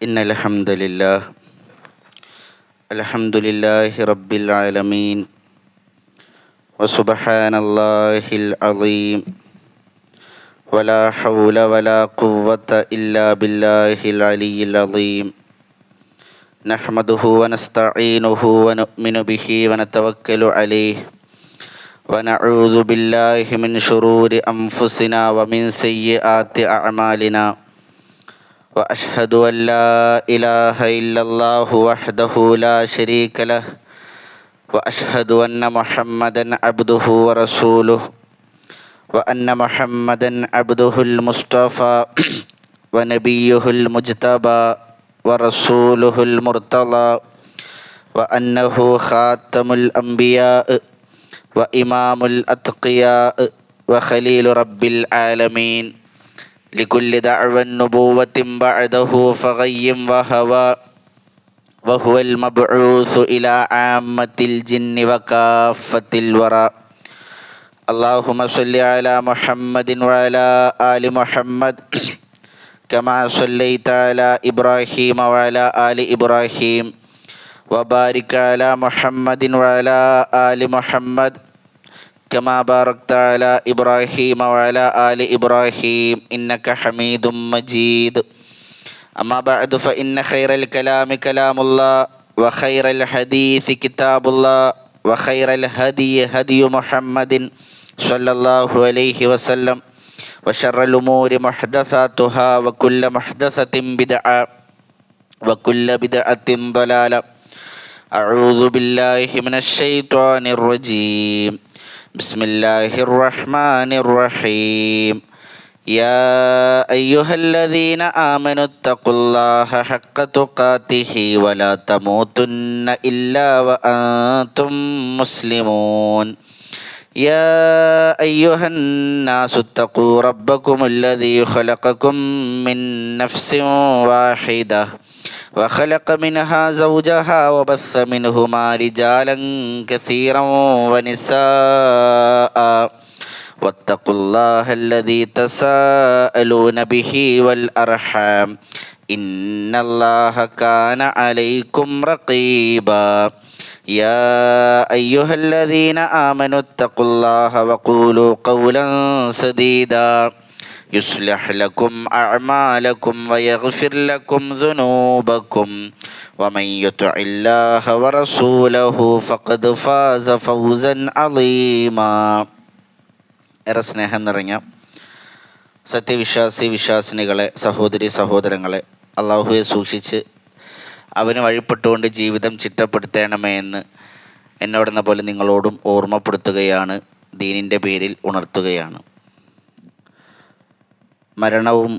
إن الحمد لله رب العالمين وسبحان الله العظيم ولا حول ولا قوة إلا بالله العلي العظيم نحمده ونستعينه ونؤمن به ونتوكل عليه ونعوذ بالله من شرور أنفسنا ومن سيئات أعمالنا وأشهد أن لا إله إلا الله وحده لا شريك له وأشهد أن محمدا عبده ورسوله وأن محمدا عبده المصطفى ونبيه المجتبى ورسوله المرتضى وأنه خاتم الأنبياء وإمام الأتقياء وخليل رب العالمين لكل دعوى النبوة بعده فغي وهوى وهو المبعوث إلى عامة الجن وكافة الورى اللهم صل على محمد وعلى آل محمد كما صليت على إبراهيم وعلى آل إبراهيم وبارك على محمد وعلى آل محمد كما باركت على إبراهيم وعلى آل إبراهيم إنك حميد مجيد أما بعد فإن خير الكلام كلام الله وخير الحديث كتاب الله وخير الهدي هدي محمد صلى الله عليه وسلم وشر الأمور محدثاتها وكل محدثة بدعة وكل بدعة ضلالة أعوذ بالله من الشيطان الرجيم بسم الله الرحمن الرحيم يا أيها الذين آمنوا اتقوا الله حق تقاته ولا تموتن إلا وأنتم مسلمون يا أيها الناس اتقوا ربكم الذي خلقكم من نفس واحدة وخلق منها زوجها وبث منهما رجالا كثيرا ونساء واتقوا الله الذي تساءلون به والأرحام إن الله كان عليكم رقيبا يا أيها الذين آمنوا اتقوا الله وقولوا قولا سديدا يصلح لكم أعمالكم ويغفر لكم ذنوبكم ومن يطع الله ورسوله فقد فاز فوزا عظيما. ഏറെ സ്നേഹം നിറഞ്ഞ വിശ്വാസിനികളെ, സഹോദരി സഹോദരങ്ങളെ, അള്ളാഹുവെ സൂക്ഷിച്ച് അവന് വഴിപ്പെട്ടുകൊണ്ട് ജീവിതം ചിട്ടപ്പെടുത്തണമേ എന്ന് എന്നോടെന്ന പോലെ നിങ്ങളോടും ഓർമ്മപ്പെടുത്തുകയാണ്, ദീനിൻ്റെ പേരിൽ ഉണർത്തുകയാണ്. മരണവും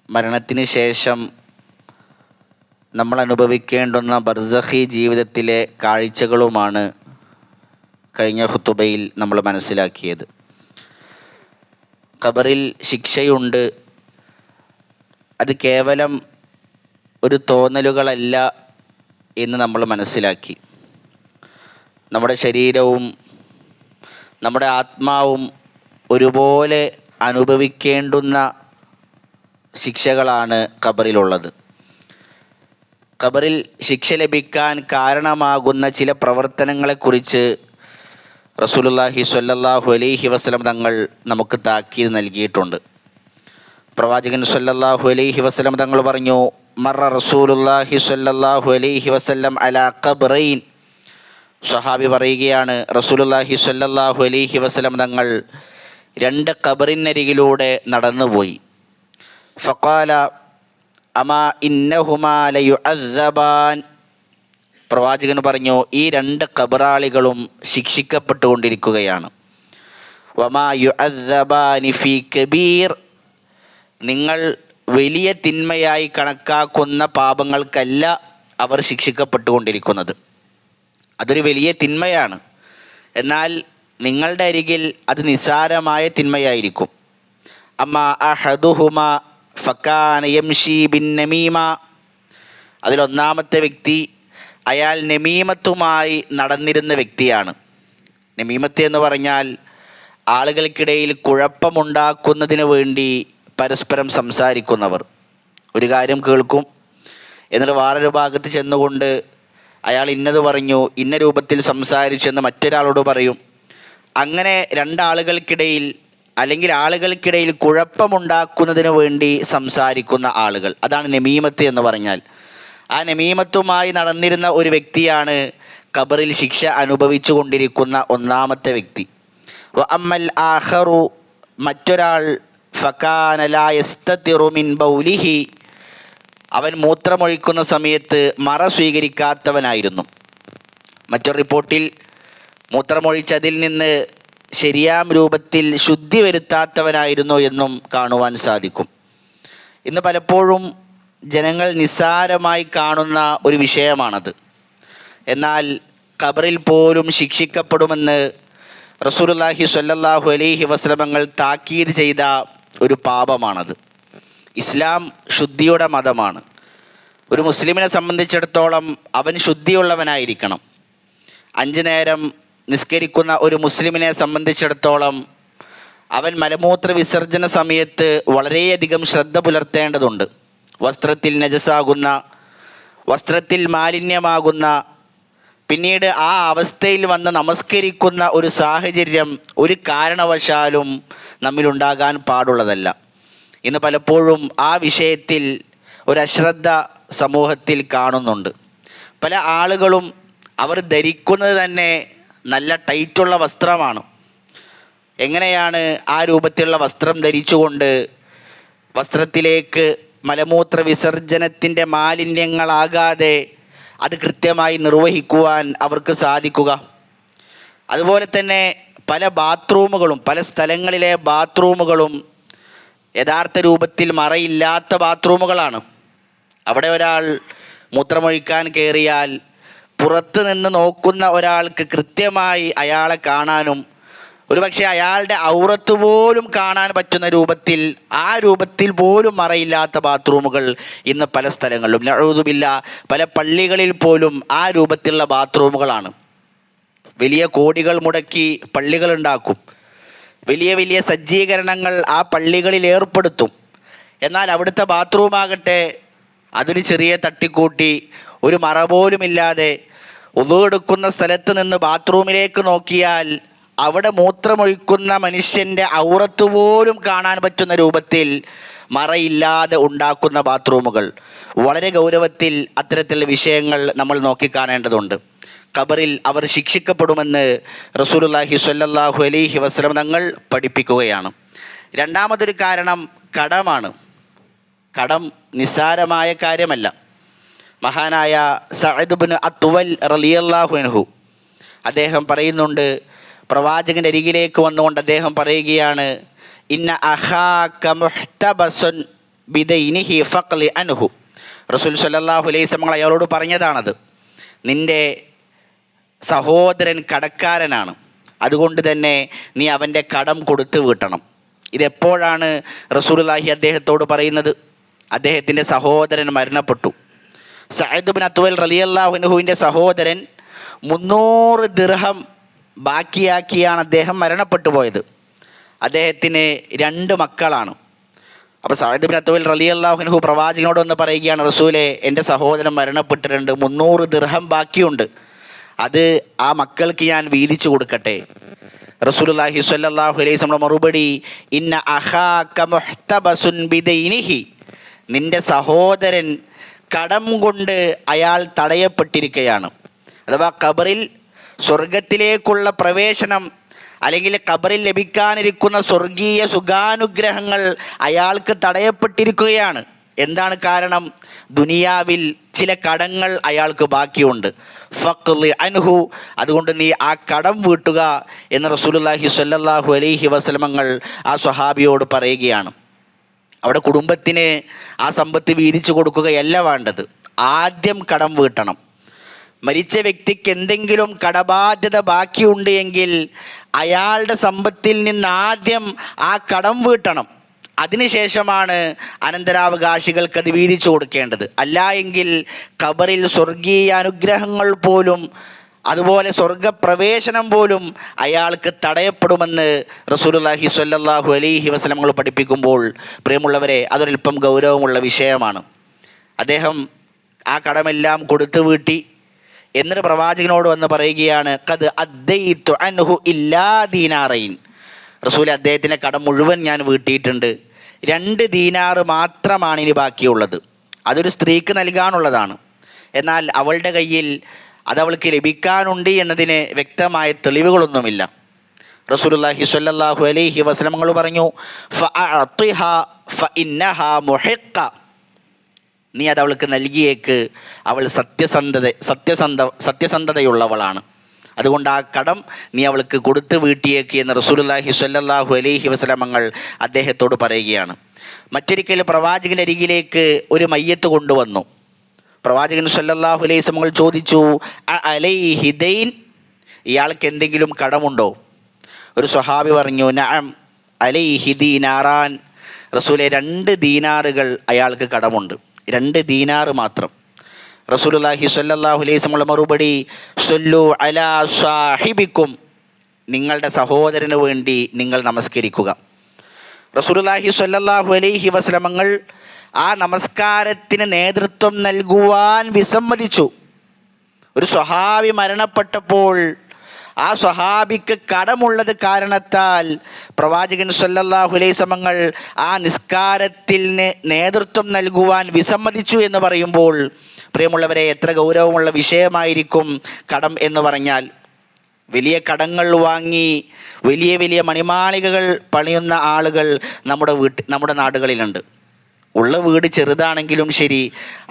മരണത്തിന് ശേഷം നമ്മൾ അനുഭവിക്കേണ്ടുന്ന ബർസഖി ജീവിതത്തിലെ കാഴ്ചകളുമാണ് കഴിഞ്ഞ ഖുതുബയിൽ നമ്മൾ മനസ്സിലാക്കിയത്. ഖബറിൽ ശിക്ഷയുണ്ട്, അത് കേവലം ഒരു തോന്നലുകളല്ല എന്ന് നമ്മൾ മനസ്സിലാക്കി. നമ്മുടെ ശരീരവും നമ്മുടെ ആത്മാവും ഒരുപോലെ അനുഭവിക്കേണ്ടുന്ന ശിക്ഷകളാണ് ഖബറിലുള്ളത്. ഖബറിൽ ശിക്ഷ ലഭിക്കാൻ കാരണമാകുന്ന ചില പ്രവർത്തനങ്ങളെക്കുറിച്ച് റസൂലുള്ളാഹി സ്വല്ലല്ലാഹു അലൈഹി വസല്ലം തങ്ങൾ നമുക്ക് താക്കീത് നൽകിയിട്ടുണ്ട്. പ്രവാചകൻ സ്വല്ലല്ലാഹു അലൈഹി വസല്ലം തങ്ങൾ പറഞ്ഞു, മറ റസൂലുള്ളാഹി സ്വല്ലല്ലാഹു അലൈഹി വസല്ലം അലാ ഖബ്റൈൻ. സ്വഹാബി പറയുകയാണ്, റസൂലുള്ളാഹി സ്വല്ലല്ലാഹു അലൈഹി വസല്ലം തങ്ങൾ രണ്ട് ഖബറിനരികിലൂടെ നടന്നുപോയി. ഫഖാല അമാ ഇന്നഹുമാ ലയുഅദ്ദബാൻ. പ്രവാചകൻ പറഞ്ഞു, ഈ രണ്ട് ഖബറാളികളും ശിക്ഷിക്കപ്പെട്ടുകൊണ്ടിരിക്കുകയാണ്. വമാ യുഅദ്ദബാനി ഫീ കബീർ. നിങ്ങൾ വലിയ തിന്മയായി കണക്കാക്കുന്ന പാപങ്ങൾക്കല്ല അവർ ശിക്ഷിക്കപ്പെട്ടുകൊണ്ടിരിക്കുന്നത്. അതൊരു വലിയ തിന്മയാണ്, എന്നാൽ നിങ്ങളുടെ അരികിൽ അത് നിസ്സാരമായ തിന്മയായിരിക്കും. അമ്മാ അഹദുഹുമാ ഫകാന യംശി ബിൻ നമീമ. അതിലൊന്നാമത്തെ വ്യക്തി അയാൾ നമീമത്തുമായി നടന്നിരുന്ന വ്യക്തിയാണ്. നമീമത്ത് എന്ന് പറഞ്ഞാൽ ആളുകൾക്കിടയിൽ കുഴപ്പമുണ്ടാക്കുന്നതിന് വേണ്ടി പരസ്പരം സംസാരിക്കുന്നവർ. ഒരു കാര്യം കേൾക്കും, എന്നിട്ട് വേറൊരു ഭാഗത്ത് ചെന്നുകൊണ്ട് അയാൾ ഇന്നത് പറഞ്ഞു, ഇന്ന രൂപത്തിൽ സംസാരിച്ചെന്ന് മറ്റൊരാളോട് പറയും. അങ്ങനെ രണ്ടാളുകൾക്കിടയിൽ അല്ലെങ്കിൽ ആളുകൾക്കിടയിൽ കുഴപ്പമുണ്ടാക്കുന്നതിന് വേണ്ടി സംസാരിക്കുന്ന ആളുകൾ, അതാണ് നമീമത്ത് എന്ന് പറഞ്ഞാൽ. ആ നമീമത്തുമായി നടന്നിരുന്ന ഒരു വ്യക്തിയാണ് ഖബറിൽ ശിക്ഷ അനുഭവിച്ചു കൊണ്ടിരിക്കുന്ന ഒന്നാമത്തെ വ്യക്തി. വ അമ്മൽ ആഖറു, മറ്റൊരാൾ, ഫകാന ലാ യസ്തതിറു മിൻ ബൗലിഹി, അവൻ മൂത്രമൊഴിക്കുന്ന സമയത്ത് മറ സ്വീകരിക്കാത്തവനായിരുന്നു. മറ്റൊരു റിപ്പോർട്ടിൽ മൂത്രമൊഴിച്ചതിൽ നിന്ന് ശരിയാം രൂപത്തിൽ ശുദ്ധി വരുത്താത്തവനായിരുന്നു എന്നും കാണുവാൻ സാധിക്കും. ഇന്ന് പലപ്പോഴും ജനങ്ങൾ നിസ്സാരമായി കാണുന്ന ഒരു വിഷയമാണത്. എന്നാൽ ഖബറിൽ പോലും ശിക്ഷിക്കപ്പെടുമെന്ന് റസൂലുള്ളാഹി സ്വല്ലല്ലാഹു അലൈഹി വസല്ലം താക്കീത് ചെയ്ത ഒരു പാപമാണത്. ഇസ്ലാം ശുദ്ധിയുടെ മതമാണ്. ഒരു മുസ്ലിമിനെ സംബന്ധിച്ചിടത്തോളം അവൻ ശുദ്ധിയുള്ളവനായിരിക്കണം. 5 നേരം നിസ്കരിക്കുന്ന ഒരു മുസ്ലിമിനെ സംബന്ധിച്ചിടത്തോളം അവൻ മലമൂത്ര വിസർജന സമയത്ത് വളരെയധികം ശ്രദ്ധ പുലർത്തേണ്ടതുണ്ട്. വസ്ത്രത്തിൽ നജസാകുന്ന, വസ്ത്രത്തിൽ മാലിന്യമാകുന്ന, പിന്നീട് ആ അവസ്ഥയിൽ വന്ന് നമസ്കരിക്കുന്ന ഒരു സാഹചര്യം ഒരു കാരണവശാലും നമ്മിലുണ്ടാകാൻ പാടുള്ളതല്ല. ഇന്ന് പലപ്പോഴും ആ വിഷയത്തിൽ ഒരശ്രദ്ധ സമൂഹത്തിൽ കാണുന്നുണ്ട്. പല ആളുകളും അവർ ധരിക്കുന്നത് തന്നെ നല്ല ടൈറ്റുള്ള വസ്ത്രമാണ്. എങ്ങനെയാണ് ആ രൂപത്തിലുള്ള വസ്ത്രം ധരിച്ചുകൊണ്ട് വസ്ത്രത്തിലേക്ക് മലമൂത്ര വിസർജനത്തിൻ്റെ മാലിന്യങ്ങളാകാതെ അത് കൃത്യമായി നിർവഹിക്കുവാൻ അവർക്ക് സാധിക്കുക? അതുപോലെ തന്നെ പല ബാത്റൂമുകളും, പല സ്ഥലങ്ങളിലെ ബാത്റൂമുകളും യഥാർത്ഥ രൂപത്തിൽ മറയില്ലാത്ത ബാത്റൂമുകളാണ്. അവിടെ ഒരാൾ മൂത്രമൊഴിക്കാൻ കയറിയാൽ പുറത്ത് നിന്ന് നോക്കുന്ന ഒരാൾക്ക് കൃത്യമായി അയാളെ കാണാനും ഒരുപക്ഷെ അയാളുടെ ഔറത്ത് പോലും കാണാൻ പറ്റുന്ന രൂപത്തിൽ, ആ രൂപത്തിൽ പോലും മറയില്ലാത്ത ബാത്റൂമുകൾ ഇന്ന് പല സ്ഥലങ്ങളിലും, നഊദു ബില്ലാ, പല പള്ളികളിൽ പോലും ആ രൂപത്തിലുള്ള ബാത്റൂമുകളാണ്. വലിയ കോടികൾ മുടക്കി പള്ളികൾ ഉണ്ടാക്കും, വലിയ വലിയ സജ്ജീകരണങ്ങൾ ആ പള്ളികളിൽ ഏർപ്പെടുത്തും. എന്നാൽ അവിടുത്തെ ബാത്റൂമാകട്ടെ അതൊരു ചെറിയ തട്ടിക്കൂട്ടി, ഒരു മറ പോലുമില്ലാതെ, ഉളൂ എടുക്കുന്ന സ്ഥലത്ത് നിന്ന് ബാത്റൂമിലേക്ക് നോക്കിയാൽ അവിടെ മൂത്രമൊഴിക്കുന്ന മനുഷ്യൻ്റെ ഔറത്ത് പോലും കാണാൻ പറ്റുന്ന രൂപത്തിൽ മറയില്ലാതെ ഉണ്ടാക്കുന്ന ബാത്റൂമുകൾ. വളരെ ഗൗരവത്തിൽ അത്തരത്തിലുള്ള വിഷയങ്ങൾ നമ്മൾ നോക്കിക്കാണേണ്ടതുണ്ട്. ഖബറിൽ അവർ ശിക്ഷിക്കപ്പെടുമെന്ന് റസൂലുള്ളാഹി സ്വല്ലല്ലാഹു അലൈഹി വസല്ലം തങ്ങൾ പഠിപ്പിക്കുകയാണ്. രണ്ടാമതൊരു കാരണം കടമാണ്. കടം നിസ്സാരമായ കാര്യമല്ല. മഹാനായ സഅദ് ഇബ്നു അത്വൽ റളിയല്ലാഹു അൻഹു അദ്ദേഹം പറയുന്നുണ്ട്, പ്രവാചകൻ്റെ അരികിലേക്ക് വന്നുകൊണ്ട് അദ്ദേഹം പറയുകയാണ്, ഇന്ന അഖാക മുഹ്തബസുൻ ബിദൈനിഹി ഫഖ്ലി അൻഹു. റസൂൽ സ്വല്ലല്ലാഹു അലൈഹി വസല്ലം അയാളോട് പറഞ്ഞതാണത്. നിൻ്റെ സഹോദരൻ കടക്കാരനാണ്, അതുകൊണ്ട് തന്നെ നീ അവൻ്റെ കടം കൊടുത്തു വീട്ടണം. ഇതെപ്പോഴാണ് റസൂലുള്ളാഹി അദ്ദേഹത്തോട് പറയുന്നത്? അദ്ദേഹത്തിൻ്റെ സഹോദരൻ മരണപ്പെട്ടു. സഅദ് ഇബ്നു അത്വൽ റളിയല്ലാഹു അൻഹുവിൻ്റെ സഹോദരൻ 300 ദിർഹം ബാക്കിയാക്കിയാണ് അദ്ദേഹം മരണപ്പെട്ടു പോയത്. അദ്ദേഹത്തിന് 2 മക്കളാണ്. അപ്പോൾ സഅദ് ഇബ്നു അത്വൽ റളിയല്ലാഹു അൻഹു പ്രവാചകനോട് ഒന്ന് പറയുകയാണ്, റസൂലേ, എൻ്റെ സഹോദരൻ മരണപ്പെട്ടിട്ടുണ്ട്, 300 ദിർഹം ബാക്കിയുണ്ട്, അത് ആ മക്കൾക്ക് ഞാൻ വീതിച്ചു കൊടുക്കട്ടെ? റസൂലുള്ളാഹി സ്വല്ലല്ലാഹു അലൈഹി വസല്ലം മറുപടി, ഇന്ന അഖാക മുഹ്തബസുൻ ബിദൈനിഹി, നിൻ്റെ സഹോദരൻ കടം കൊണ്ട് അയാൾ തടയപ്പെട്ടിരിക്കുകയാണ്. അഥവാ ഖബറിൽ സ്വർഗത്തിലേക്കുള്ള പ്രവേശനം അല്ലെങ്കിൽ ഖബറിൽ ലഭിക്കാനിരിക്കുന്ന സ്വർഗീയ സുഖാനുഗ്രഹങ്ങൾ അയാൾക്ക് തടയപ്പെട്ടിരിക്കുകയാണ്. എന്താണ് കാരണം? ദുനിയാവിൽ ചില കടങ്ങൾ അയാൾക്ക് ബാക്കിയുണ്ട്. ഫഖ്ലി അൻഹു, അതുകൊണ്ട് നീ ആ കടം വീട്ടുക എന്ന് റസൂലുള്ളാഹി സ്വല്ലല്ലാഹു അലൈഹി വസല്ലം ആ സ്വഹാബിയോട് പറയുകയാണ്. അവിടെ കുടുംബത്തിന് ആ സമ്പത്ത് വീതിച്ചു കൊടുക്കുകയല്ല വേണ്ടത്, ആദ്യം കടം വീട്ടണം. മരിച്ച വ്യക്തിക്ക് എന്തെങ്കിലും കടബാധ്യത ബാക്കിയുണ്ട് എങ്കിൽ അയാളുടെ സമ്പത്തിൽ നിന്ന് ആദ്യം ആ കടം വീട്ടണം. അതിനുശേഷമാണ് അനന്തരാവകാശികൾക്ക് അത് വീതിച്ചു കൊടുക്കേണ്ടത്. അല്ല എങ്കിൽ ഖബറിൽ സ്വർഗീയ അനുഗ്രഹങ്ങൾ പോലും അതുപോലെ സ്വർഗപ്രവേശനം പോലും അയാൾക്ക് തടയപ്പെടുമെന്ന് റസൂലുള്ളാഹി സ്വല്ലല്ലാഹു അലൈഹി വസല്ലം പഠിപ്പിക്കുമ്പോൾ പ്രിയമുള്ളവരെ, അതൊരൽപ്പം ഗൗരവമുള്ള വിഷയമാണ്. അദ്ദേഹം ആ കടമെല്ലാം കൊടുത്തു വീട്ടി. എന്നിട്ട് പ്രവാചകനോട് വന്ന് പറയുകയാണ്, ഖദ് അദ്ദൈതു അൻഹു ഇല്ലാ ദീനാറൈൻ. റസൂൽ, അദ്ദേഹത്തിൻ്റെ കടം മുഴുവൻ ഞാൻ വീട്ടിയിട്ടുണ്ട്, 2 ദീനാറ് മാത്രമാണ് ഇനി ബാക്കിയുള്ളത്. അതൊരു സ്ത്രീക്ക് നൽകാനുള്ളതാണ്. എന്നാൽ അവളുടെ കയ്യിൽ അതവൾക്ക് ലഭിക്കാനുണ്ട് എന്നതിന് വ്യക്തമായ തെളിവുകളൊന്നുമില്ല. റസൂലുള്ളാഹി സ്വല്ലല്ലാഹു അലൈഹി വസല്ലം പറഞ്ഞു, ഫഅഅതിഹാ ഫഇന്നഹാ മുഹിഖ. നീ അതവൾക്ക് നൽകിയേക്ക്, അവൾ സത്യസന്ധതയുള്ളവളാണ്. അതുകൊണ്ട് ആ കടം നീ അവൾക്ക് കൊടുത്തു വീട്ടിയേക്ക് എന്ന് റസൂലുള്ളാഹി സ്വല്ലല്ലാഹു അലൈഹി വസല്ലം അദ്ദേഹത്തോട് പറയുകയാണ്. മറ്റൊരിക്കൽ പ്രവാചകൻ്റെ അരികിലേക്ക് ഒരു മയ്യത്ത് കൊണ്ടുവന്നു. പ്രവാചകൻ സ്വല്ലല്ലാഹു അലൈഹി വസല്ലം ചോദിച്ചു, അലൈഹി ദൈൻ, ഇയാൾക്ക് എന്തെങ്കിലും കടമുണ്ടോ? ഒരു സ്വഹാബി പറഞ്ഞു, നഅം അലൈഹി ദീനാറാൻ. റസൂലെ, 2 ദീനാറുകൾ അയാൾക്ക് കടമുണ്ട്, 2 ദീനാറ് മാത്രം. റസൂലുള്ളാഹി സ്വല്ലല്ലാഹു അലൈഹി വസല്ലം മറുപടി, സ്വല്ലു അലാ സാഹിബിക്കും, നിങ്ങളുടെ സഹോദരന് വേണ്ടി നിങ്ങൾ നമസ്കരിക്കുക. റസൂലുള്ളാഹി സ്വല്ലല്ലാഹു അലൈഹി വസല്ലം ആ നമസ്കാരത്തിന് നേതൃത്വം നൽകുവാൻ വിസമ്മതിച്ചു. ഒരു സ്വഹാബി മരണപ്പെട്ടപ്പോൾ ആ സ്വഹാബിക്ക് കടമുള്ളത് കാരണത്താൽ പ്രവാചകൻ സ്വല്ലല്ലാഹു അലൈഹി വസല്ലം ആ നിസ്കാരത്തിന് നേതൃത്വം നൽകുവാൻ വിസമ്മതിച്ചു എന്ന് പറയുമ്പോൾ പ്രിയമുള്ളവരെ, എത്ര ഗൗരവമുള്ള വിഷയമായിരിക്കും കടം എന്ന് പറഞ്ഞാൽ. വലിയ കടങ്ങൾ വാങ്ങി വലിയ വലിയ മണിമാളികകൾ പണിയുന്ന ആളുകൾ നമ്മുടെ നാടുകളിലുണ്ട്. ഉള്ള വീട് ചെറുതാണെങ്കിലും ശരി,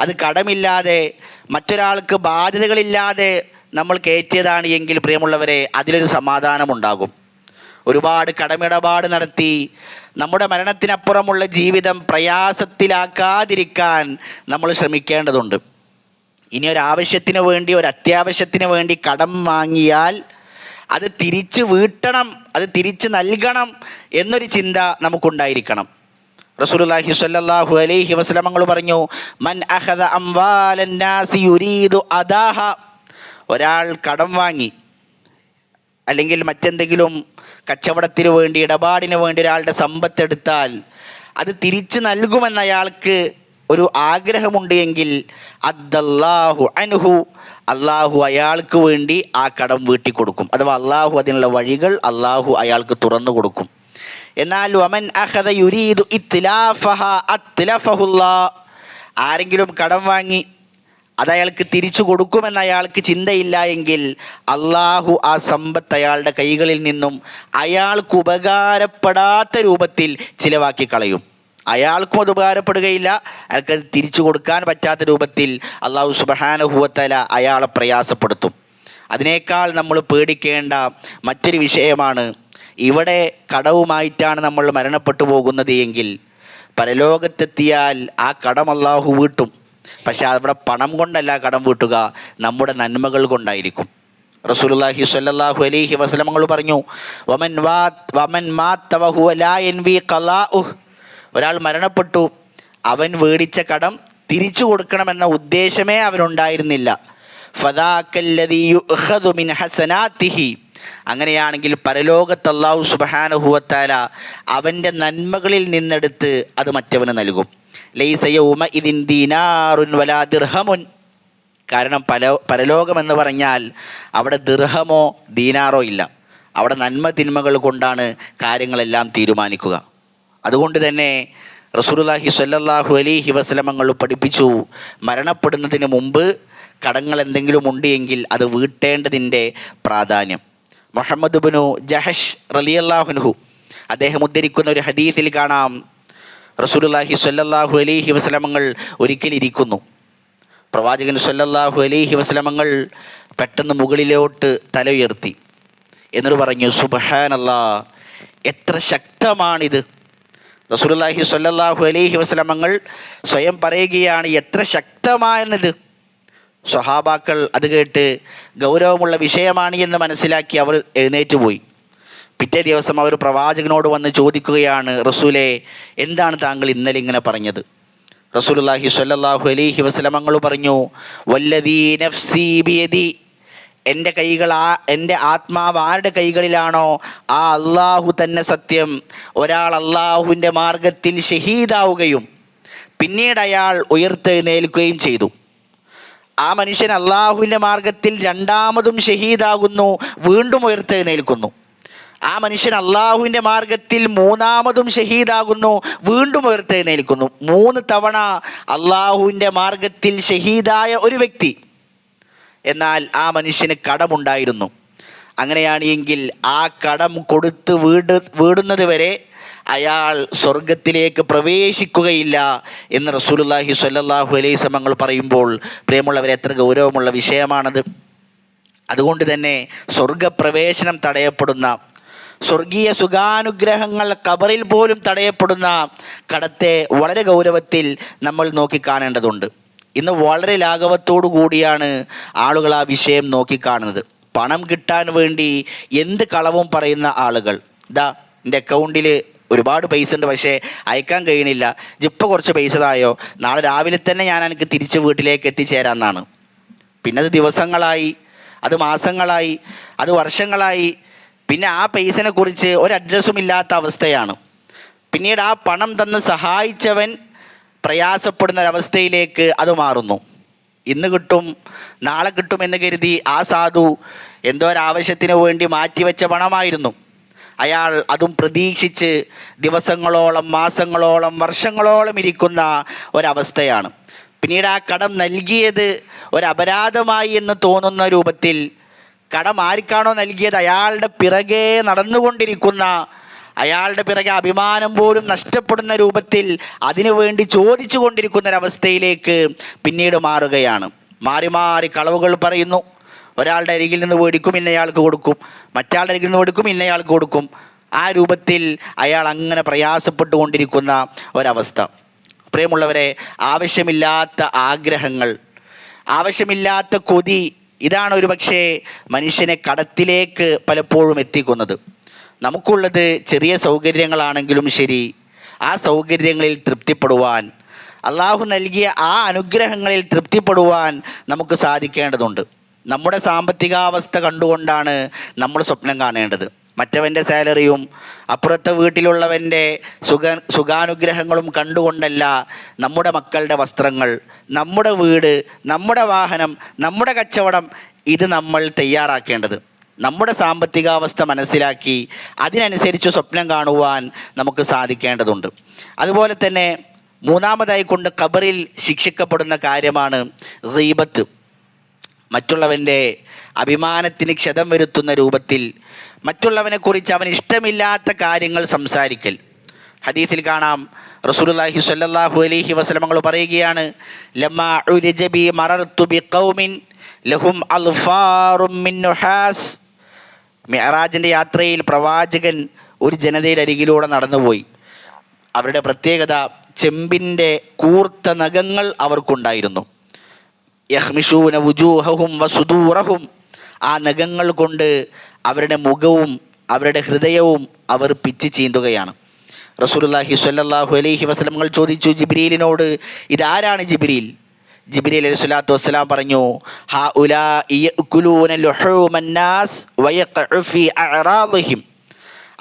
അത് കടമില്ലാതെ മറ്റൊരാൾക്ക് ബാധ്യതകളില്ലാതെ നമ്മൾ കയറ്റിയതാണ് എങ്കിൽ പ്രിയമുള്ളവരെ, അതിലൊരു സമാധാനമുണ്ടാകും. ഒരുപാട് കടമിടപാട് നടത്തി നമ്മുടെ മരണത്തിനപ്പുറമുള്ള ജീവിതം പ്രയാസത്തിലാക്കാതിരിക്കാൻ നമ്മൾ ശ്രമിക്കേണ്ടതുണ്ട്. ഇനി ഒരാവശ്യത്തിന് വേണ്ടി, ഒരു അത്യാവശ്യത്തിന് വേണ്ടി കടം വാങ്ങിയാൽ അത് തിരിച്ച് വീട്ടണം, അത് തിരിച്ച് നൽകണം എന്നൊരു ചിന്ത നമുക്കുണ്ടായിരിക്കണം. റസൂലുള്ളാഹി സ്വല്ലല്ലാഹു അലൈഹി വസല്ലം പറഞ്ഞു, മൻ അഖദ അംവാലൻ നാസി യുരീദു അദാഹ. ഒരാൾ കടം വാങ്ങി അല്ലെങ്കിൽ മറ്റെന്തെങ്കിലും കച്ചവടത്തിന് വേണ്ടി, ഇടപാടിന് വേണ്ടി ഒരാളുടെ സമ്പത്തെടുത്താൽ അത് തിരിച്ചു നൽകുമെന്ന് അയാൾക്ക് ഒരു ആഗ്രഹമുണ്ട് എങ്കിൽ അദ്ദല്ലാഹു അൻഹു, അള്ളാഹു അയാൾക്ക് വേണ്ടി ആ കടം വീട്ടിക്കൊടുക്കും. അഥവാ അള്ളാഹു അതിനുള്ള വഴികൾ അള്ളാഹു അയാൾക്ക് തുറന്നു കൊടുക്കും. എന്നാൽ വമൻ അഖദ യുരീദു ഇത്ലാഫഹ അത്ലഫഹുല്ലാഹ്, ആരെങ്കിലും കടം വാങ്ങി അതയാൾക്ക് തിരിച്ചു കൊടുക്കുമെന്ന് അയാൾക്ക് ചിന്തയില്ല എങ്കിൽ അള്ളാഹു ആ സമ്പത്ത് അയാളുടെ കൈകളിൽ നിന്നും അയാൾക്ക് ഉപകാരപ്പെടാത്ത രൂപത്തിൽ ചിലവാക്കി കളയും. അയാൾക്കും അത് ഉപകാരപ്പെടുകയില്ല, അയാൾക്കത് തിരിച്ചു കൊടുക്കാൻ പറ്റാത്ത രൂപത്തിൽ അള്ളാഹു സുബ്ഹാനഹു വ തആല അയാളെ പ്രയാസപ്പെടുത്തും. അതിനേക്കാൾ നമ്മൾ പേടിക്കേണ്ട മറ്റൊരു വിഷയമാണ്, ഇവിടെ കടവുമായിട്ടാണ് നമ്മൾ മരണപ്പെട്ടു പോകുന്നത് എങ്കിൽ പരലോകത്തെത്തിയാൽ ആ കടം അള്ളാഹു വീട്ടും. പക്ഷെ അവിടെ പണം കൊണ്ടല്ല കടം വീട്ടുക, നമ്മുടെ നന്മകൾ കൊണ്ടായിരിക്കും. റസൂലുള്ളാഹി സ്വല്ലല്ലാഹു അലൈഹി വസല്ലം പറഞ്ഞു, വമൻ മാത വഹുവ ലാ യൻവി ഖലാഉഹ്. ഒരാൾ മരണപ്പെട്ടു, അവൻ മേടിച്ച കടം തിരിച്ചു കൊടുക്കണമെന്ന ഉദ്ദേശമേ അവനുണ്ടായിരുന്നില്ല. ഫദാകല്ലദീ യുഖദു മിൻ ഹസനാതിഹി. അങ്ങനെയാണെങ്കിൽ പരലോകത്ത് അല്ലാഹു സുബ്ഹാനഹു വ തആല അവൻ്റെ നന്മകളിൽ നിന്നെടുത്ത് അത് മറ്റവന് നൽകും. ലൈസ യൗമഇദിൻ ദീനാറുൻ വലാ ദിർഹമുൻ. കാരണം പരലോകമെന്ന് പറഞ്ഞാൽ അവിടെ ദിർഹമോ ദീനാറോ ഇല്ല, അവിടെ നന്മ തിന്മകൾ കൊണ്ടാണ് കാര്യങ്ങളെല്ലാം തീരുമാനിക്കുക. അതുകൊണ്ട് തന്നെ റസൂലുള്ളാഹി സ്വല്ലല്ലാഹു അലൈഹി വസല്ലം പഠിപ്പിച്ചു, മരണപ്പെടുന്നതിന് മുമ്പ് കടങ്ങൾ എന്തെങ്കിലും ഉണ്ട് എങ്കിൽ അത് വീട്ടേണ്ടതിൻ്റെ പ്രാധാന്യം. മുഹമ്മദ് ഇബ്നു ജഹഷ് റളിയല്ലാഹു അൻഹു അദ്ദേഹം ഉദ്ധരിക്കുന്ന ഒരു ഹദീസിൽ കാണാം, റസൂലുള്ളാഹി സ്വല്ലല്ലാഹു അലൈഹി വസല്ലം ഒരിക്കൽ ഇരിക്കുന്നു. പ്രവാചകൻ സ്വല്ലല്ലാഹു അലൈഹി വസല്ലം പെട്ടെന്ന് മുകളിലോട്ട് തല ഉയർത്തി എന്നിട്ട് പറഞ്ഞു, സുബ്ഹാനല്ലാഹ്, എത്ര ശക്തമാണിത്. റസൂലുള്ളാഹി സ്വല്ലല്ലാഹു അലൈഹി വസല്ലം സ്വയം പറയുകയാണ്, എത്ര ശക്തമാണിത്. സ്വഹാബാക്കൾ അത് കേട്ട് ഗൗരവമുള്ള വിഷയമാണ് എന്ന് മനസ്സിലാക്കി അവർ എഴുന്നേറ്റ് പോയി. പിറ്റേ ദിവസം അവർ പ്രവാചകനോട് വന്ന് ചോദിക്കുകയാണ്, റസൂലേ, എന്താണ് താങ്കൾ ഇന്നലെ ഇങ്ങനെ പറഞ്ഞത്? റസൂലുള്ളാഹി സ്വല്ലല്ലാഹു അലൈഹി വസല്ലം പറഞ്ഞു, വല്ലദീ നഫ്സീ ബിയദി, എൻ്റെ ആത്മാവ് ആരുടെ കൈകളിലാണോ ആ അള്ളാഹു തന്നെ സത്യം. ഒരാൾ അള്ളാഹുവിൻ്റെ മാർഗത്തിൽ ഷഹീദാവുകയും പിന്നീട് അയാൾ ഉയർത്തെഴുന്നേൽക്കുകയും ചെയ്തു. ആ മനുഷ്യൻ അള്ളാഹുവിൻ്റെ മാർഗത്തിൽ രണ്ടാമതും ഷഹീദാകുന്നു, വീണ്ടും ഉയർത്തെഴുന്നേൽക്കുന്നു. ആ മനുഷ്യൻ അള്ളാഹുവിൻ്റെ മാർഗത്തിൽ മൂന്നാമതും ഷഹീദാകുന്നു, വീണ്ടും ഉയർത്തെഴുന്നേൽക്കുന്നു. 3 തവണ അള്ളാഹുവിൻ്റെ മാർഗത്തിൽ ഷഹീദായ ഒരു വ്യക്തി. എന്നാൽ ആ മനുഷ്യന് കടമുണ്ടായിരുന്നു. അങ്ങനെയാണ് എങ്കിൽ ആ കടം കൊടുത്ത് വീടുന്നത് വരെ അയാൾ സ്വർഗത്തിലേക്ക് പ്രവേശിക്കുകയില്ല എന്ന് റസൂലുള്ളാഹി സ്വല്ലല്ലാഹു അലൈഹി വസല്ലം പറയുമ്പോൾ പ്രിയമുള്ളവരെ, എത്ര ഗൗരവമുള്ള വിഷയമാണത്. അതുകൊണ്ട് തന്നെ സ്വർഗപ്രവേശനം തടയപ്പെടുന്ന, സ്വർഗീയ സുഖാനുഗ്രഹങ്ങൾ ഖബറിൽ പോലും തടയപ്പെടുന്ന കടത്തെ വളരെ ഗൗരവത്തിൽ നമ്മൾ നോക്കിക്കാണേണ്ടതുണ്ട്. ഇന്ന് വളരെ ലാഘവത്തോടു കൂടിയാണ് ആളുകൾ ആ വിഷയം നോക്കിക്കാണുന്നത്. പണം കിട്ടാൻ വേണ്ടി എന്ത് കളവും പറയുന്ന ആളുകൾ. എൻ്റെ അക്കൗണ്ടിൽ ഒരുപാട് പൈസ ഉണ്ട്, പക്ഷേ അയക്കാൻ കഴിയണില്ല, ഇപ്പം കുറച്ച് പൈസ തായോ, നാളെ രാവിലെ തന്നെ ഞാൻ എനിക്ക് തിരിച്ച് വീട്ടിലേക്ക് എത്തിച്ചേരാമെന്നാണ്. പിന്നെ അത് ദിവസങ്ങളായി, അത് മാസങ്ങളായി, അത് വർഷങ്ങളായി. പിന്നെ ആ പൈസനെ കുറിച്ച് ഒരു അഡ്രസ്സും ഇല്ലാത്ത അവസ്ഥയാണ്. പിന്നീട് ആ പണം തന്ന് സഹായിച്ചവൻ പ്രയാസപ്പെടുന്നൊരവസ്ഥയിലേക്ക് അത് മാറുന്നു. ഇന്ന് കിട്ടും, നാളെ കിട്ടുമെന്ന് കരുതി ആ സാധു എന്തോ ഒരാവശ്യത്തിന് വേണ്ടി മാറ്റിവെച്ച പണമായിരുന്നു. അയാൾ അതും പ്രതീക്ഷിച്ച് ദിവസങ്ങളോളം, മാസങ്ങളോളം, വർഷങ്ങളോളം ഇരിക്കുന്ന ഒരവസ്ഥയാണ്. പിന്നീട് ആ കടം നൽകിയത് ഒരപരാധമായി എന്ന് തോന്നുന്ന രൂപത്തിൽ, കടം ആർക്കാണോ നൽകിയത് അയാളുടെ പിറകെ നടന്നുകൊണ്ടിരിക്കുന്ന, അയാളുടെ പിറകെ അഭിമാനം പോലും നഷ്ടപ്പെടുന്ന രൂപത്തിൽ അതിനുവേണ്ടി ചോദിച്ചു കൊണ്ടിരിക്കുന്നൊരവസ്ഥയിലേക്ക് പിന്നീട് മാറുകയാണ്. മാറി മാറി കളവുകൾ പറയുന്നു. ഒരാളുടെ അരികിൽ നിന്ന് മേടിക്കും, ഇന്നയാൾക്ക് കൊടുക്കും, മറ്റാളുടെ അരികിൽ നിന്ന് മേടിക്കും, ഇന്നയാൾക്ക് കൊടുക്കും. ആ രൂപത്തിൽ അയാൾ അങ്ങനെ പ്രയാസപ്പെട്ടു കൊണ്ടിരിക്കുന്ന ഒരവസ്ഥ. പ്രിയമുള്ളവരെ, ആവശ്യമില്ലാത്ത ആഗ്രഹങ്ങൾ, ആവശ്യമില്ലാത്ത കൊതി, ഇതാണ് ഒരു പക്ഷേ മനുഷ്യനെ കടത്തിലേക്ക് പലപ്പോഴും എത്തിക്കുന്നത്. നമുക്കുള്ളത് ചെറിയ സൗകര്യങ്ങളാണെങ്കിലും ശരി, ആ സൗകര്യങ്ങളിൽ തൃപ്തിപ്പെടുവാൻ, അള്ളാഹു നൽകിയ ആ അനുഗ്രഹങ്ങളിൽ തൃപ്തിപ്പെടുവാൻ നമുക്ക് സാധിക്കേണ്ടതുണ്ട്. നമ്മുടെ സാമ്പത്തികാവസ്ഥ കണ്ടുകൊണ്ടാണ് നമ്മൾ സ്വപ്നം കാണേണ്ടത്. മറ്റവൻ്റെ സാലറിയും അപ്പുറത്തെ വീട്ടിലുള്ളവൻ്റെ സുഖാനുഗ്രഹങ്ങളും കണ്ടുകൊണ്ടല്ല നമ്മുടെ മക്കളുടെ വസ്ത്രങ്ങൾ, നമ്മുടെ വീട്, നമ്മുടെ വാഹനം, നമ്മുടെ കച്ചവടം ഇത് നമ്മൾ തയ്യാറാക്കേണ്ടത്. നമ്മുടെ സാമ്പത്തികാവസ്ഥ മനസ്സിലാക്കി അതിനനുസരിച്ച് സ്വപ്നം കാണുവാൻ നമുക്ക് സാധിക്കേണ്ടതുണ്ട്. അതുപോലെ തന്നെ മൂന്നാമതായി കൊണ്ട് ഖബറിൽ ശിക്ഷിക്കപ്പെടുന്ന കാര്യമാണ് ഗീബത്ത്. മറ്റുള്ളവൻ്റെ അഭിമാനത്തിന് ക്ഷതം വരുത്തുന്ന രൂപത്തിൽ മറ്റുള്ളവനെക്കുറിച്ച് അവന് ഇഷ്ടമില്ലാത്ത കാര്യങ്ങൾ സംസാരിക്കൽ. ഹദീസിൽ കാണാം, റസൂലുള്ളാഹി സ്വല്ലല്ലാഹു അലൈഹി വസല്ലം പറയുകയാണ്, ലമ്മാ ഉരിജബി മറർതു ബിഖൗമിൻ ലഹും അൽഫാറും മിൻ നുഹാസ്. മിഅ്റാജിൻ്റെ യാത്രയിൽ പ്രവാചകൻ ഒരു ജനതയുടെ അരികിലൂടെ നടന്നുപോയി. അവരുടെ പ്രത്യേകത, ചെമ്പിൻ്റെ കൂർത്ത നഖങ്ങൾ അവർക്കുണ്ടായിരുന്നു. യഹ്മിഷൂന വുജൂഹഹും വസുദൂറഹും. ആ നഖങ്ങൾ കൊണ്ട് അവരുടെ മുഖവും അവരുടെ ഹൃദയവും അവർ പിച്ചി ചീന്തുകയാണ്. റസൂലുള്ളാഹി സ്വല്ലല്ലാഹു അലൈഹി വസല്ലം ചോദിച്ചു ജിബ്രീലിനോട്, ഇതാരാണ് ജിബ്രീൽ? ജിബ്രീൽ അലൈഹി സ്വലാത്തു വസ്സലാം പറഞ്ഞു, ഹഉലാഇ യഅ്കുലൂന ലുഹൂമൻ നാസ് വയഖഉ ഫീ അഅറാദിഹിം.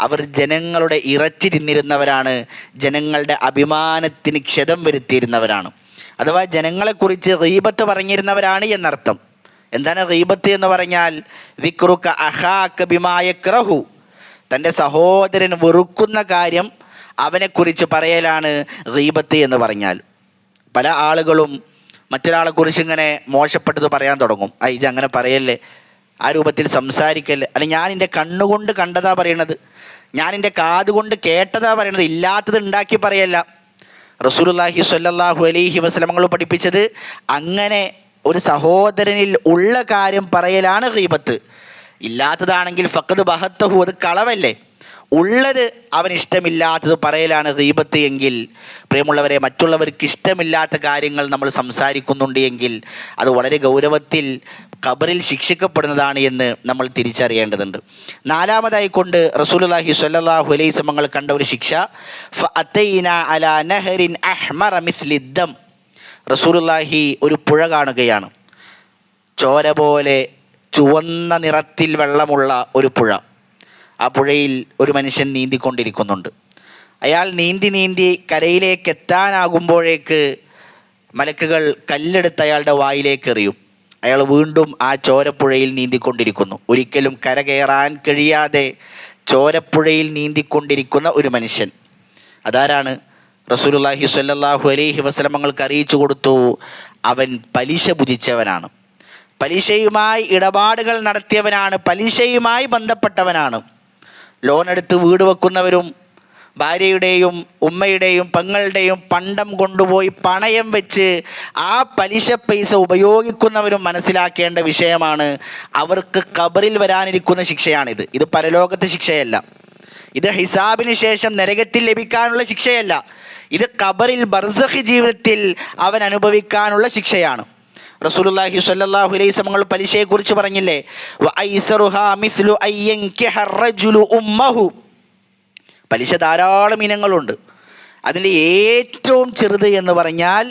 അവർ ജനങ്ങളുടെ ഇറച്ചി തിന്നിരുന്നവരാണ്, ജനങ്ങളുടെ അഭിമാനത്തിന് ക്ഷതം വരുത്തിയിരുന്നവരാണ്. അഥവാ ജനങ്ങളെക്കുറിച്ച് ഗീബത്ത് പറഞ്ഞിരുന്നവരാണ് എന്നർത്ഥം. എന്താണ് ഗീബത്ത് എന്ന് പറഞ്ഞാൽ? ദിക്റുക അഖാക ബിമാ യക്റഹു. തൻ്റെ സഹോദരൻ വെറുക്കുന്ന കാര്യം അവനെക്കുറിച്ച് പറയലാണ് ഗീബത്ത് എന്ന് പറഞ്ഞാൽ. പല ആളുകളും മറ്റൊരാളെക്കുറിച്ച് ഇങ്ങനെ മോശപ്പെട്ടത് പറയാൻ തുടങ്ങും. ഇജ് അങ്ങനെ പറയല്ലേ, ആ രൂപത്തിൽ സംസാരിക്കല്ലേ, അല്ലെങ്കിൽ ഞാൻ എൻ്റെ കണ്ണുകൊണ്ട് കണ്ടതാ പറയണത്, ഞാൻ എൻ്റെ കാതുകൊണ്ട് കേട്ടതാ പറയണത്, ഇല്ലാത്തത് ഉണ്ടാക്കി പറയല്ല. റസൂലുള്ളാഹി സ്വല്ലല്ലാഹു അലൈഹി വസല്ലം പഠിപ്പിച്ചത് അങ്ങനെ ഒരു സഹോദരനിൽ ഉള്ള കാര്യം പറയലാണ് ഗീബത്ത്. ഇല്ലാത്തതാണെങ്കിൽ ഫഖദ് ബഹത്തഹു, അത് കളവല്ലേ. ഉള്ളത് അവന് ഇഷ്ടമില്ലാത്തത് പറയലാണ് ഗീബത്ത് എങ്കിൽ, പ്രിയമുള്ളവരെ, മറ്റുള്ളവർക്ക് ഇഷ്ടമില്ലാത്ത കാര്യങ്ങൾ നമ്മൾ സംസാരിക്കുന്നുണ്ട് എങ്കിൽ അത് വളരെ ഗൗരവത്തിൽ ഖബറിൽ ശിക്ഷിക്കപ്പെടുന്നതാണ് എന്ന് നമ്മൾ തിരിച്ചറിയേണ്ടതുണ്ട്. നാലാമതായി കൊണ്ട് റസൂലുള്ളാഹി സ്വല്ലല്ലാഹു അലൈഹി വസല്ലം കണ്ട ഒരു ശിക്ഷ, ഫഅതൈനാ അലാ നഹരിൻ അഹ്മറ മിസ്ലിദ്ദം. റസൂലുള്ളാഹി ഒരു പുഴ കാണുകയാണ്, ചോര പോലെ ചുവന്ന നിറത്തിൽ വെള്ളമുള്ള ഒരു പുഴ. ആ പുഴയിൽ ഒരു മനുഷ്യൻ നീന്തിക്കൊണ്ടിരിക്കുന്നുണ്ട്. അയാൾ നീന്തി കരയിലേക്ക് എത്താനാകുമ്പോഴേക്ക് മലക്കുകൾ കല്ലെടുത്ത് അയാളുടെ വായിലേക്ക് എറിയും. അയാൾ വീണ്ടും ആ ചോരപ്പുഴയിൽ നീന്തിക്കൊണ്ടിരിക്കുന്നു. ഒരിക്കലും കര കയറാൻ കഴിയാതെ ചോരപ്പുഴയിൽ നീന്തിക്കൊണ്ടിരിക്കുന്ന ഒരു മനുഷ്യൻ. അതാരാണ്? റസൂലുള്ളാഹി സ്വല്ലല്ലാഹു അലൈഹി വസല്ലം തങ്ങൾക്ക് അറിയിച്ചു കൊടുത്തു, അവൻ പലിശ ഭുജിച്ചവനാണ്, പലിശയുമായി ഇടപാടുകൾ നടത്തിയവനാണ്, പലിശയുമായി ബന്ധപ്പെട്ടവനാണ്. ലോൺ എടുത്ത് വീട് വെക്കുന്നവരും ഭാര്യയുടെയും ഉമ്മയുടെയും പെങ്ങളുടെയും പണ്ടം കൊണ്ടുപോയി പണയം വെച്ച് ആ പലിശ പൈസ ഉപയോഗിക്കുന്നവരും മനസ്സിലാക്കേണ്ട വിഷയമാണ്. അവർക്ക് ഖബറിൽ വരാനിരിക്കുന്ന ശിക്ഷയാണിത്. ഇത് പരലോകത്തെ ശിക്ഷയല്ല. ഇത് ഹിസാബിന് ശേഷം നരകത്തിൽ ലഭിക്കാനുള്ള ശിക്ഷയല്ല. ഇത് ഖബറിൽ ബർസഖ് ജീവിതത്തിൽ അവൻ അനുഭവിക്കാനുള്ള ശിക്ഷയാണ്. റസൂലുള്ളാഹി സ്വല്ലല്ലാഹു അലൈഹി വസല്ലം പലിശയെക്കുറിച്ച് പറഞ്ഞില്ലേ, വഅയ്സറുഹാ മിസ്ലു അയ്യൻകിഹ റജുലു ഉമ്മഹു. പലിശ ധാരാളം ഇനങ്ങളുണ്ട്. അതിൽ ഏറ്റവും ചെറുത് എന്ന് പറഞ്ഞാൽ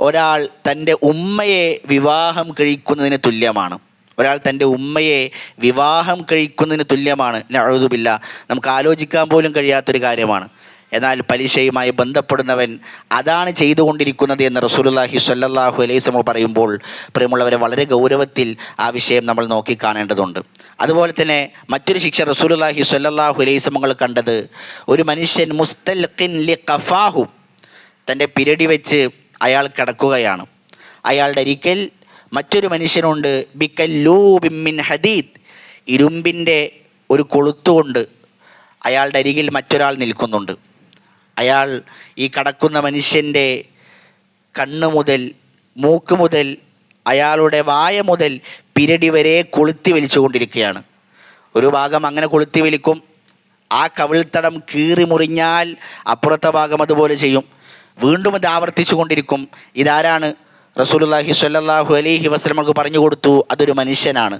ഒരാൾ തൻ്റെ ഉമ്മയെ വിവാഹം കഴിക്കുന്നതിന് തുല്യമാണ്. ഒരാൾ തൻ്റെ ഉമ്മയെ വിവാഹം കഴിക്കുന്നതിന് തുല്യമാണ്. നഅൂദു ബില്ലാഹ്, നമുക്ക് ആലോചിക്കാൻ പോലും കഴിയാത്തൊരു കാര്യമാണ്. എന്നാൽ പലിശയുമായി ബന്ധപ്പെടുന്നവൻ അതാണ് ചെയ്തുകൊണ്ടിരിക്കുന്നത് എന്ന് റസൂലുള്ളാഹി സ്വല്ലല്ലാഹു അലൈഹി വസല്ലം പറയുമ്പോൾ പ്രിയമുള്ളവരെ, വളരെ ഗൗരവത്തിൽ ആ വിഷയം നമ്മൾ നോക്കിക്കാണേണ്ടതുണ്ട്. അതുപോലെ തന്നെ മറ്റൊരു ശിക്ഷ റസൂലുള്ളാഹി സ്വല്ലല്ലാഹു അലൈഹി വസല്ലം കണ്ടത്, ഒരു മനുഷ്യൻ മുസ്തൽഖിൻ ലിഖഫാഹു, തൻ്റെ പിരടി വെച്ച് അയാൾ കിടക്കുകയാണ്. അയാളുടെ അരികിൽ മറ്റൊരു മനുഷ്യനുണ്ട്, ബിക്കല്ലൂബിൻ മിൻ ഹദീദ്, ഇരുമ്പിൻ്റെ ഒരു കൊളുത്തുകൊണ്ട് അയാളുടെ അരികിൽ മറ്റൊരാൾ നിൽക്കുന്നുണ്ട്. അയാൾ ഈ കടക്കുന്ന മനുഷ്യൻ്റെ കണ്ണ് മുതൽ മൂക്ക് മുതൽ അയാളുടെ വായ മുതൽ പിരടി വരെ കൊളുത്തി വലിച്ചു കൊണ്ടിരിക്കുകയാണ്. ഒരു ഭാഗം അങ്ങനെ കൊളുത്തി വലിക്കും, ആ കവിൾത്തടം കീറി മുറിഞ്ഞാൽ അപ്പുറത്തെ ഭാഗം അതുപോലെ ചെയ്യും. വീണ്ടും ഇത് ആവർത്തിച്ചു കൊണ്ടിരിക്കും. ഇതാരാണ്? റസൂലുള്ളാഹി സ്വല്ലല്ലാഹു അലൈഹി വസല്ലം പറഞ്ഞു കൊടുത്തു, അതൊരു മനുഷ്യനാണ്.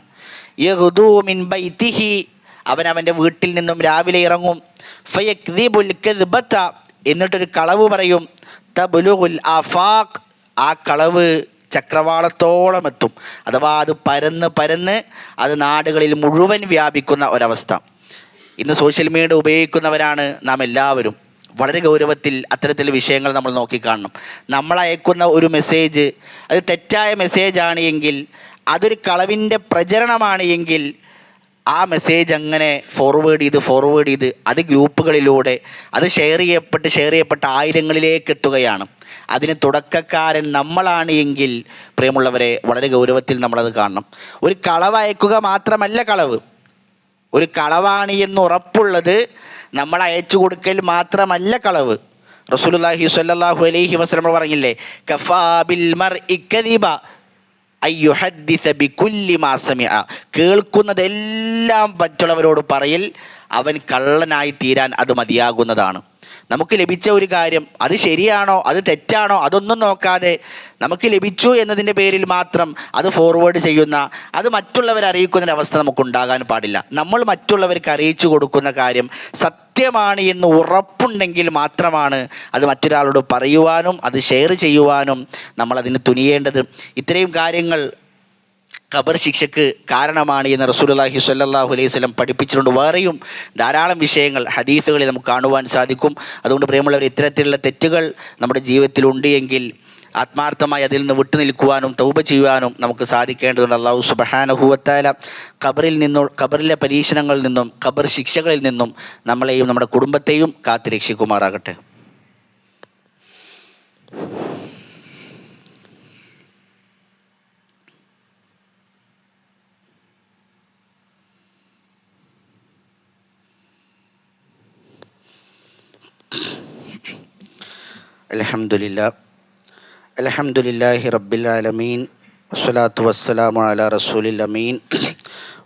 യഗ്ദൂ മിൻ ബൈതിഹി, അവൻ്റെ വീട്ടിൽ നിന്നും രാവിലെ ഇറങ്ങും. ഫയക്ദിബുൽ കദ്ബത, എന്നിട്ടൊരു കളവ് പറയും. തബ്ലുഗുൽ ആഫാഖ്, ആ കളവ് ചക്രവാളത്തോളം എത്തും. അഥവാ അത് പരന്ന് അത് നാടുകളിൽ മുഴുവൻ വ്യാപിക്കുന്ന ഒരവസ്ഥ. ഇന്ന് സോഷ്യൽ മീഡിയ ഉപയോഗിക്കുന്നവരാണ് നാം എല്ലാവരും. വളരെ ഗൗരവത്തിൽ അത്തരത്തിലുള്ള വിഷയങ്ങൾ നമ്മൾ നോക്കിക്കാണണം. നമ്മൾ അയക്കുന്ന ഒരു മെസ്സേജ് അത് തെറ്റായ മെസ്സേജാണ് എങ്കിൽ, അതൊരു കളവിൻ്റെ പ്രചരണമാണ് എങ്കിൽ, ആ മെസ്സേജ് അങ്ങനെ ഫോർവേഡ് ചെയ്ത് അത് ഗ്രൂപ്പുകളിലൂടെ അത് ഷെയർ ചെയ്യപ്പെട്ട് ആയിരങ്ങളിലേക്ക് എത്തുകയാണ്. അതിന് തുടക്കക്കാരൻ നമ്മളാണ് എങ്കിൽ പ്രിയമുള്ളവരെ, വളരെ ഗൗരവത്തിൽ നമ്മളത് കാണണം. ഒരു കളവ് അയക്കുക മാത്രമല്ല കളവ്, ഒരു കളവാണ് എന്ന് ഉറപ്പുള്ളത് നമ്മൾ അയച്ചു കൊടുക്കൽ മാത്രമല്ല കളവ്. റസൂലുള്ളാഹി സ്വല്ലല്ലാഹു അലൈഹി വസല്ലം പറഞ്ഞില്ലേ, കഫാ ബിൽ മർഇ കദിബ അയ്യുഹദ്ദിസ ബികുല്ലി മാ സമിഅ, കേൾക്കുന്നതെല്ലാം മറ്റുള്ളവരോട് പറയൽ അവൻ കള്ളനായി തീരാൻ അത് മതിയാകുന്നതാണ്. നമുക്ക് ലഭിച്ച ഒരു കാര്യം അത് ശരിയാണോ അത് തെറ്റാണോ അതൊന്നും നോക്കാതെ നമുക്ക് ലഭിച്ചു എന്നതിൻ്റെ പേരിൽ മാത്രം അത് ഫോർവേഡ് ചെയ്യുന്ന, അത് മറ്റുള്ളവരെ അറിയിക്കുന്നൊരവസ്ഥ നമുക്കുണ്ടാകാൻ പാടില്ല. നമ്മൾ മറ്റുള്ളവർക്ക് അറിയിച്ചു കൊടുക്കുന്ന കാര്യം സത്യമാണ് എന്ന് ഉറപ്പുണ്ടെങ്കിൽ മാത്രമാണ് അത് മറ്റൊരാളോട് പറയുവാനും അത് ഷെയർ ചെയ്യുവാനും നമ്മളതിന് തുനിയേണ്ടത്. ഇത്രയും കാര്യങ്ങൾ ഖബർ ശിക്ഷയ്ക്ക് കാരണമാണ് എന്ന് റസൂലുള്ളാഹി സ്വല്ലല്ലാഹു അലൈഹി വസല്ലം പഠിപ്പിച്ചിട്ടുണ്ട്. വേറെയും ധാരാളം വിഷയങ്ങൾ ഹദീസുകളിൽ നമുക്ക് കാണുവാൻ സാധിക്കും. അതുകൊണ്ട് പ്രിയമുള്ളവർ, ഇത്തരത്തിലുള്ള തെറ്റുകൾ നമ്മുടെ ജീവിതത്തിലുണ്ട് എങ്കിൽ ആത്മാർത്ഥമായി അതിൽ നിന്ന് വിട്ടു നിൽക്കുവാനും തൗബ ചെയ്യുവാനും നമുക്ക് സാധിക്കേണ്ടതുണ്ട്. അല്ലാഹു സുബ്ഹാനഹു വ തആല ഖബറിലെ പരീക്ഷണങ്ങളിൽ നിന്നും ഖബർ ശിക്ഷകളിൽ നിന്നും നമ്മളെയും നമ്മുടെ കുടുംബത്തെയും കാത്തുരക്ഷിക്കുമാറാകട്ടെ. അൽഹംദുലില്ലാഹി റബ്ബിൽ ആലമീൻ വസ്സലാത്തു വസ്സലാമു അലാ റസൂലിൽ അമീൻ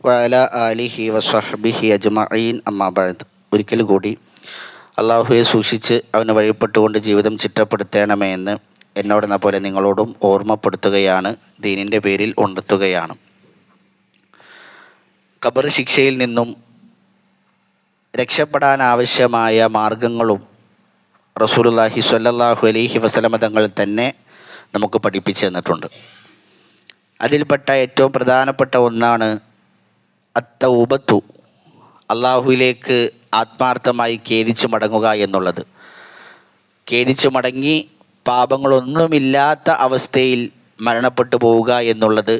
വഅലാ ആലിഹി വസ്വഹ്ബിഹി അജ്മഈൻ, അമ്മാ ബഅദ്. ഒരിക്കൽ കൂടി അള്ളാഹുവെ സൂക്ഷിച്ച് അവന് വഴിപ്പെട്ടുകൊണ്ട് ജീവിതം ചിട്ടപ്പെടുത്തണമേ എന്ന് എന്നോടെന്ന പോലെ നിങ്ങളോടും ഓർമ്മപ്പെടുത്തുകയാണ്, ദീനിൻ്റെ പേരിൽ ഉണർത്തുകയാണ്. ഖബർ ശിക്ഷയിൽ നിന്നും രക്ഷപ്പെടാനാവശ്യമായ മാർഗങ്ങളും റസൂലുള്ളാഹി സ്വല്ലല്ലാഹു അലൈഹി വസല്ലം തങ്ങൾ തന്നെ നമുക്ക് പഠിപ്പിച്ചു തന്നിട്ടുണ്ട്. അതിൽപ്പെട്ട ഏറ്റവും പ്രധാനപ്പെട്ട ഒന്നാണ് അത്തൗബത്തു, അള്ളാഹുവിലേക്ക് ആത്മാർത്ഥമായി ഖേദിച്ചു മടങ്ങുക എന്നുള്ളത്. ഖേദിച്ചു മടങ്ങി പാപങ്ങളൊന്നുമില്ലാത്ത അവസ്ഥയിൽ മരണപ്പെട്ടു പോവുക എന്നുള്ളത്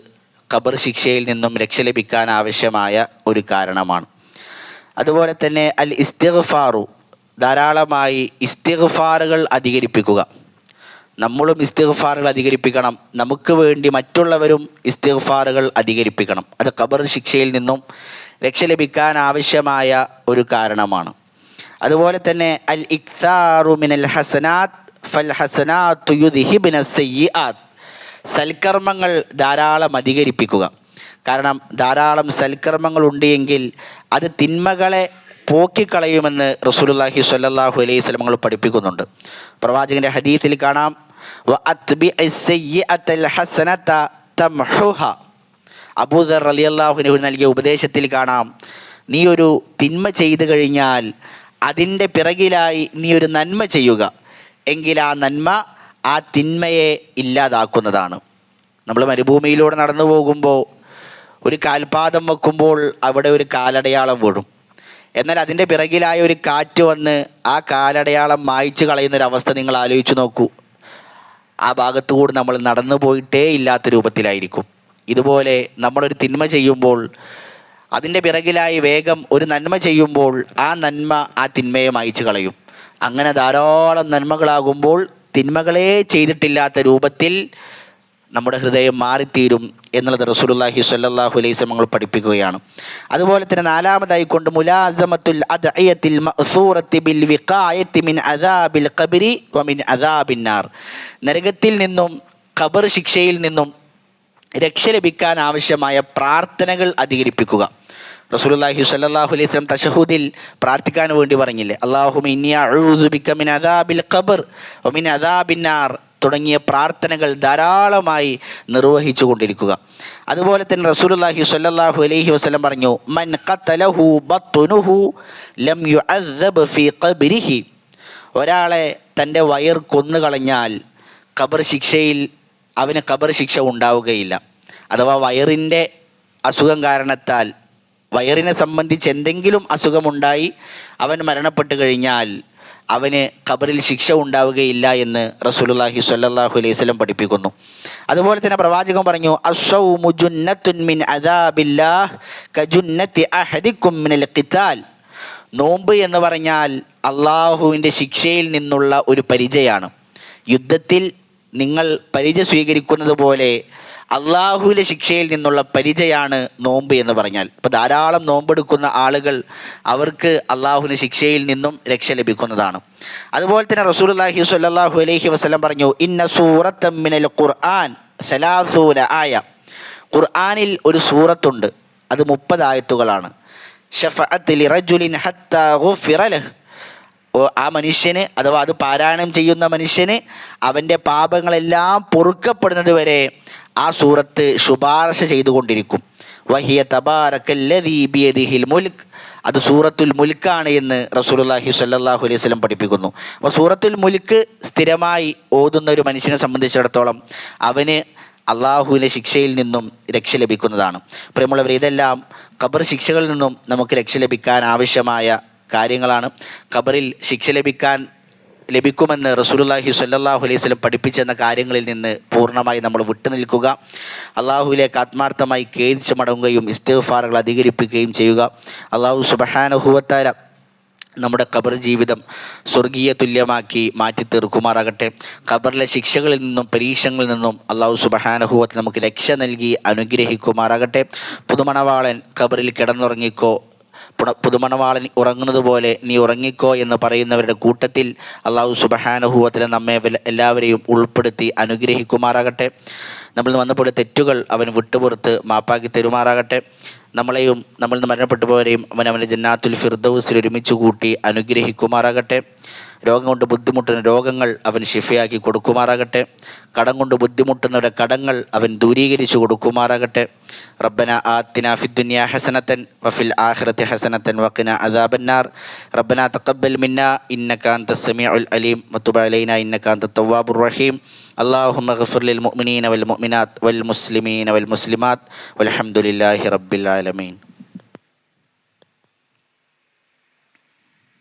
ഖബർ ശിക്ഷയിൽ നിന്നും രക്ഷ ലഭിക്കാൻ ആവശ്യമായ ഒരു കാരണമാണ്. അതുപോലെ തന്നെ അൽ ഇസ്തിഗ്ഫാറു, ധാരാളമായി ഇസ്തിഗ്ഫാറുകൾ അധികരിപ്പിക്കുക. നമ്മളും ഇസ്തിഗ്ഫാറുകൾ അധികരിപ്പിക്കണം, നമുക്ക് വേണ്ടി മറ്റുള്ളവരും ഇസ്തിഗ്ഫാറുകൾ അധികരിപ്പിക്കണം. അത് ഖബർ ശിക്ഷയിൽ നിന്നും രക്ഷ ലഭിക്കാൻ ആവശ്യമായ ഒരു കാരണമാണ്. അതുപോലെ തന്നെ അൽ ഇക്താറു മിനൽ ഹസനാത്ത് ഫൽ ഹസനാത്തു യുദ്ഹിബ്ന സയ്യിആത്ത്, സൽക്കർമ്മങ്ങൾ ധാരാളം അധികരിപ്പിക്കുക. കാരണം ധാരാളം സൽക്കർമ്മങ്ങൾ ഉണ്ട് എങ്കിൽ അത് തിന്മകളെ പോക്കിക്കളയുമെന്ന് റസൂലുള്ളാഹി സ്വല്ലല്ലാഹു അലൈഹി വസല്ലം നമ്മൾ പഠിപ്പിക്കുന്നുണ്ട്. പ്രവാചകന്റെ ഹദീസിൽ കാണാം, വഅത്ബിഇസ് സയ്യിഅത്തൽ ഹസനത തംഹുഹ. അബൂദർ റളിയല്ലാഹു അൻഹു നൽകിയ ഉപദേശത്തിൽ കാണാം, നീ ഒരു തിന്മ ചെയ്തു കഴിഞ്ഞാൽ അതിൻ്റെ പിറകിലായി നീ ഒരു നന്മ ചെയ്യുക, എങ്കിൽ ആ നന്മ ആ തിന്മയെ ഇല്ലാതാക്കുന്നതാണ്. നമ്മൾ മരുഭൂമിയിലൂടെ നടന്നു പോകുമ്പോൾ ഒരു കാൽപാദം വെക്കുമ്പോൾ അവിടെ ഒരു കാലടയാളം വീഴും. എന്നാൽ അതിൻ്റെ പിറകിലായ ഒരു കാറ്റ് വന്ന് ആ കാലടയാളം മായ്ച്ചു കളയുന്നൊരവസ്ഥ നിങ്ങൾ ആലോചിച്ച് നോക്കൂ. ആ ഭാഗത്തുകൂടി നമ്മൾ നടന്നു പോയിട്ടേ ഇല്ലാത്ത രൂപത്തിലായിരിക്കും. ഇതുപോലെ നമ്മളൊരു തിന്മ ചെയ്യുമ്പോൾ അതിൻ്റെ പിറകിലായി വേഗം ഒരു നന്മ ചെയ്യുമ്പോൾ ആ നന്മ ആ തിന്മയെ മായ്ച്ചു കളയും. അങ്ങനെ ധാരാളം നന്മകളാകുമ്പോൾ തിന്മകളെ ചെയ്തിട്ടില്ലാത്ത രൂപത്തിൽ നമ്മുടെ ഹൃദയം മാറിത്തീരും എന്നുള്ളത് റസൂലുള്ളാഹി സ്വല്ലല്ലാഹു അലൈഹി വസല്ലം നമ്മൾ പഠിപ്പിക്കുകയാണ്. അതുപോലെ തന്നെ നാലാമതായി കൊണ്ട് മുലാസമത്തുൽ അദ്ഇയത്തിൽ മഅ്സൂറത്തി ബിൽ വിഖായത്തി മിൻ അദാബിൽ ഖബ്രി വമിൻ അദാബിൻ നാർ, നരകത്തിൽ നിന്നും ഖബർ ശിക്ഷയിൽ നിന്നും രക്ഷ ലഭിക്കാൻ ആവശ്യമായ പ്രാർത്ഥനകൾ അധികരിപ്പിക്കുക. റസൂലുള്ളാഹി സ്വല്ലല്ലാഹു അലൈഹി വസല്ലം തശഹുദിൽ പ്രാർത്ഥിക്കാൻ വേണ്ടി പറഞ്ഞില്ലേ, അല്ലാഹുമ്മ ഇന്നി അഊദു ബിക മിൻ അദാബിൽ ഖബ്ർ വമിൻ അദാബിൻ നാർ തുടങ്ങിയ പ്രാർത്ഥനകൾ ധാരാളമായി നിർവഹിച്ചു കൊണ്ടിരിക്കുക. അതുപോലെ തന്നെ റസൂലുള്ളാഹി സ്വല്ലല്ലാഹു അലൈഹി വസല്ലം പറഞ്ഞു, മൻ ഖതലഹു ബത്നുഹു ലം യുഅദ്ദബ് ഫീ ഖബ്രിഹി, ഒരാളെ തൻ്റെ വയർ കൊന്നുകളഞ്ഞാൽ ഖബർ ശിക്ഷയിൽ അവന് ഖബർ ശിക്ഷ ഉണ്ടാവുകയില്ല. അഥവാ വയറിൻ്റെ അസുഖം കാരണത്താൽ വയറിനെ സംബന്ധിച്ച് എന്തെങ്കിലും അസുഖമുണ്ടായി അവൻ മരണപ്പെട്ട് കഴിഞ്ഞാൽ അവന് ഖബറിൽ ശിക്ഷ ഉണ്ടാവുകയില്ല എന്ന് റസൂലുള്ളാഹി സ്വല്ലല്ലാഹു അലൈഹി വസല്ലം പഠിപ്പിക്കുന്നു. അതുപോലെ തന്നെ പ്രവാചകൻ പറഞ്ഞു, അസ്സൗമു ജുന്നത്തുൻ മിൻ അദാബില്ലാഹ് കജുന്നത്തി അഹദികും മിനൽ ഖിതാൽ, നോമ്പ് എന്ന് പറഞ്ഞാൽ അള്ളാഹുവിൻ്റെ ശിക്ഷയിൽ നിന്നുള്ള ഒരു പരിചയാണ്. യുദ്ധത്തിൽ നിങ്ങൾ പരിചയ സ്വീകരിക്കുന്നത് പോലെ അള്ളാഹുവിൻ്റെ ശിക്ഷയിൽ നിന്നുള്ള പരിചയാണ് നോമ്പ് എന്ന് പറഞ്ഞാൽ. അപ്പോൾ ധാരാളം നോമ്പെടുക്കുന്ന ആളുകൾ അവർക്ക് അള്ളാഹുവിൻ്റെ ശിക്ഷയിൽ നിന്നും രക്ഷ ലഭിക്കുന്നതാണ്. അതുപോലെ തന്നെ റസൂലുള്ളാഹി സ്വല്ലല്ലാഹു അലൈഹി വസല്ലം പറഞ്ഞു, ഇന്ന സൂറത്തൻ മിനൽ ഖുർആൻ സലാസൂന ആയ, ഖുർആനിൽ ഒരു സൂറത്തുണ്ട്, അത് 30 ആയത്തുകളാണ്. ശഫഅത്ത് ലിറജുലിൻ ഹത്താ ഗുഫിറ ലഹ്, ആ മനുഷ്യന് അഥവാ അത് പാരായണം ചെയ്യുന്ന മനുഷ്യന് അവൻ്റെ പാപങ്ങളെല്ലാം പൊറുക്കപ്പെടുന്നത് വരെ ആ സൂറത്ത് ശുപാർശ ചെയ്തുകൊണ്ടിരിക്കും. വഹിയ തബാറക്കല്ലദീ ബിയദിഹിൽ മുൽക്ക്, അത് സൂറത്തുൽ മുൽക്കാണ് എന്ന് റസൂലുള്ളാഹി സ്വല്ലല്ലാഹു അലൈഹി വസല്ലം പഠിപ്പിക്കുന്നു. അപ്പോൾ സൂറത്തുൽ മുൽക്ക് സ്ഥിരമായി ഓതുന്ന ഒരു മനുഷ്യനെ സംബന്ധിച്ചിടത്തോളം അവന് അള്ളാഹുവിൻ്റെ ശിക്ഷയിൽ നിന്നും രക്ഷ ലഭിക്കുന്നതാണ്. പ്രിയമുള്ളവരെ, ഇതെല്ലാം ഖബർ ശിക്ഷകളിൽ നിന്നും നമുക്ക് രക്ഷ ലഭിക്കാൻ ആവശ്യമായ കാര്യങ്ങളാണ്. ഖബറിൽ ശിക്ഷ ലഭിക്കുമെന്ന് റസൂലുള്ളാഹി സ്വല്ലല്ലാഹു അലൈഹി വസല്ലം പഠിപ്പിച്ചെന്ന കാര്യങ്ങളിൽ നിന്ന് പൂർണ്ണമായി നമ്മൾ വിട്ടുനിൽക്കുക. അള്ളാഹുവിലേക്ക് ആത്മാർത്ഥമായി ഖേദിച്ച് മടങ്ങുകയും ഇസ്തിഗ്ഫാറുകൾ അധികരിപ്പിക്കുകയും ചെയ്യുക. അള്ളാഹു സുബ്ഹാനഹു വ തആല നമ്മുടെ ഖബർ ജീവിതം സ്വർഗീയ തുല്യമാക്കി മാറ്റി തീർക്കുമാറാകട്ടെ. ഖബറിലെ ശിക്ഷകളിൽ നിന്നും പരീക്ഷകളിൽ നിന്നും അള്ളാഹു സുബ്ഹാനഹു വ തആല നമുക്ക് രക്ഷ നൽകി അനുഗ്രഹിക്കുമാറാകട്ടെ. പുതുമണവാളൻ ഖബറിൽ കിടന്നുറങ്ങിക്കോ, പുതുമണവാളൻ ഉറങ്ങുന്നത് പോലെ നീ ഉറങ്ങിക്കോ എന്ന് പറയുന്നവരുടെ കൂട്ടത്തിൽ അള്ളാഹു സുബ്ഹാനഹു വ തആല നമ്മെ എല്ലാവരെയും ഉൾപ്പെടുത്തി അനുഗ്രഹിക്കുമാറാകട്ടെ. നമ്മൾ വന്നപ്പോൾ തെറ്റുകൾ അവൻ വിട്ടുപുറത്ത് മാപ്പാക്കി തരുമാറാകട്ടെ. നമ്മളെയും നമ്മളിൽ നിന്ന് മരണപ്പെട്ടു പോയവരെയും അവൻ്റെ ജന്നാത്തുൽ ഫിർദൗസിൽ ഒരുമിച്ച് കൂട്ടി അനുഗ്രഹിക്കുമാറാകട്ടെ. രോഗം കൊണ്ട് ബുദ്ധിമുട്ടുന്ന രോഗങ്ങൾ അവൻ ശിഫയാക്കി കൊടുക്കുമാറാകട്ടെ. കടം കൊണ്ട് ബുദ്ധിമുട്ടുന്നവരുടെ കടങ്ങൾ അവൻ ദൂരീകരിച്ചു കൊടുക്കുമാറാകട്ടെ. റബ്ബന ആത്തിന ഫിദ്ദുനിയ ഹസനത്തൻ വഫിൽ ആഖിറതി ഹസനത്തൻ വഖിന അദാബന്നാർ. റബ്ബന തഖബ്ബൽ മിന്നാ ഇന്നക അൻതസ് സമീഉൽ അലീം വതുബ് അലൈനാ ഇന്നക അൻതത് തവ്വാബുർ റഹീം. അല്ലാഹുമ്മ ഗ്ഫിർ ലിൽ മുഅ്മിനീന വൽ മുഅ്മിനാത്ത് വൽ മുസ്ലിമീന വൽ മുസ്ലിമാത്ത് വൽഹംദുലില്ലാഹി റബ്ബിൽ ആലമീൻ.